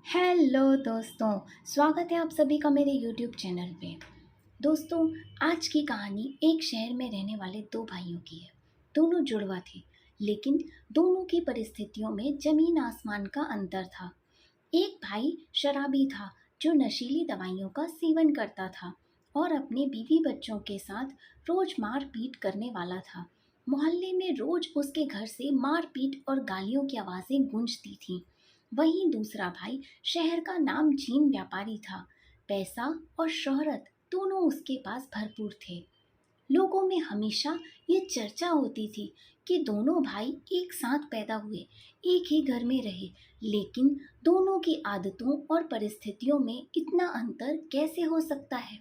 Hello दोस्तों, स्वागत है आप सभी का मेरे यूट्यूब चैनल पे। दोस्तों, आज की कहानी एक शहर में रहने वाले दो भाइयों की है। दोनों जुड़वा थे, लेकिन दोनों की परिस्थितियों में जमीन आसमान का अंतर था। एक भाई शराबी था जो नशीली दवाइयों का सेवन करता था और अपने बीवी बच्चों के साथ रोज मार पीट करने वाला था। मोहल्ले में रोज उसके घर से मार पीट और गालियों की आवाज़ें गूंजती थीं। वहीं दूसरा भाई शहर का नामचीन व्यापारी था। पैसा और शोहरत दोनों उसके पास भरपूर थे। लोगों में हमेशा ये चर्चा होती थी कि दोनों भाई एक साथ पैदा हुए, एक ही घर में रहे, लेकिन दोनों की आदतों और परिस्थितियों में इतना अंतर कैसे हो सकता है।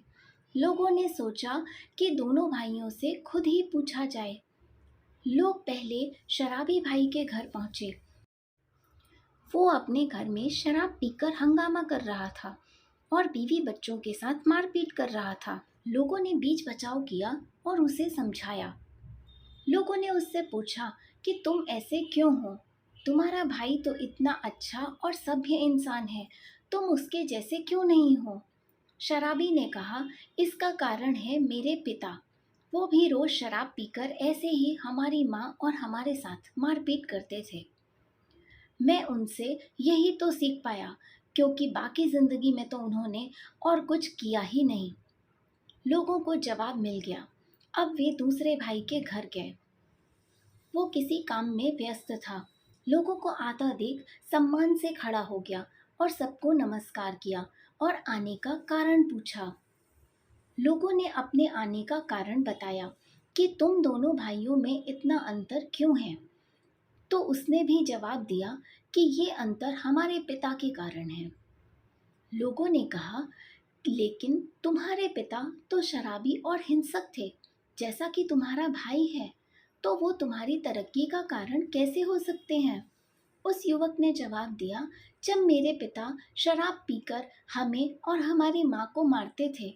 लोगों ने सोचा कि दोनों भाइयों से खुद ही पूछा जाए। लोग पहले शराबी भाई के घर पहुंचे। वो अपने घर में शराब पीकर हंगामा कर रहा था और बीवी बच्चों के साथ मारपीट कर रहा था। लोगों ने बीच बचाव किया और उसे समझाया। लोगों ने उससे पूछा कि तुम ऐसे क्यों हो? तुम्हारा भाई तो इतना अच्छा और सभ्य इंसान है, तुम उसके जैसे क्यों नहीं हो? शराबी ने कहा, इसका कारण है मेरे पिता। वो भी रोज शराब पीकर ऐसे ही हमारी माँ और हमारे साथ मारपीट करते थे। मैं उनसे यही तो सीख पाया, क्योंकि बाकी ज़िंदगी में तो उन्होंने और कुछ किया ही नहीं। लोगों को जवाब मिल गया। अब वे दूसरे भाई के घर गए। वो किसी काम में व्यस्त था। लोगों को आता देख सम्मान से खड़ा हो गया और सबको नमस्कार किया और आने का कारण पूछा। लोगों ने अपने आने का कारण बताया कि तुम दोनों भाइयों में इतना अंतर क्यों है। तो उसने भी जवाब दिया कि ये अंतर हमारे पिता के कारण है। लोगों ने कहा, लेकिन तुम्हारे पिता तो शराबी और हिंसक थे, जैसा कि तुम्हारा भाई है, तो वो तुम्हारी तरक्की का कारण कैसे हो सकते हैं? उस युवक ने जवाब दिया, जब मेरे पिता शराब पीकर हमें और हमारी माँ को मारते थे,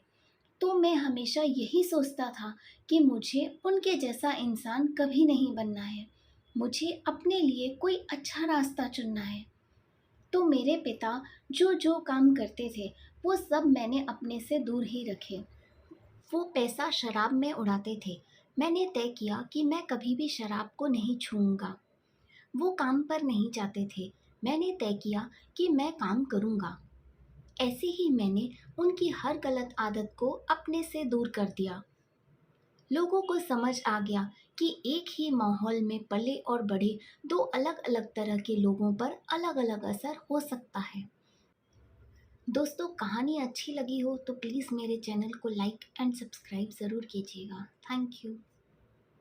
तो मैं हमेशा यही सोचता था कि मुझे उनके जैसा इंसान कभी नहीं बनना है। मुझे अपने लिए कोई अच्छा रास्ता चुनना है। तो मेरे पिता जो जो काम करते थे, वो सब मैंने अपने से दूर ही रखे। वो पैसा शराब में उड़ाते थे। मैंने तय किया कि मैं कभी भी शराब को नहीं छूऊंगा। वो काम पर नहीं जाते थे। मैंने तय किया कि मैं काम करूंगा। ऐसे ही मैंने उनकी हर गलत आदत को अपने से दूर कर दिया। लोगों को समझ आ गया कि एक ही माहौल में पले और बढ़े दो अलग अलग तरह के लोगों पर अलग अलग असर हो सकता है। दोस्तों, कहानी अच्छी लगी हो तो प्लीज़ मेरे चैनल को लाइक एंड सब्सक्राइब ज़रूर कीजिएगा। Thank you.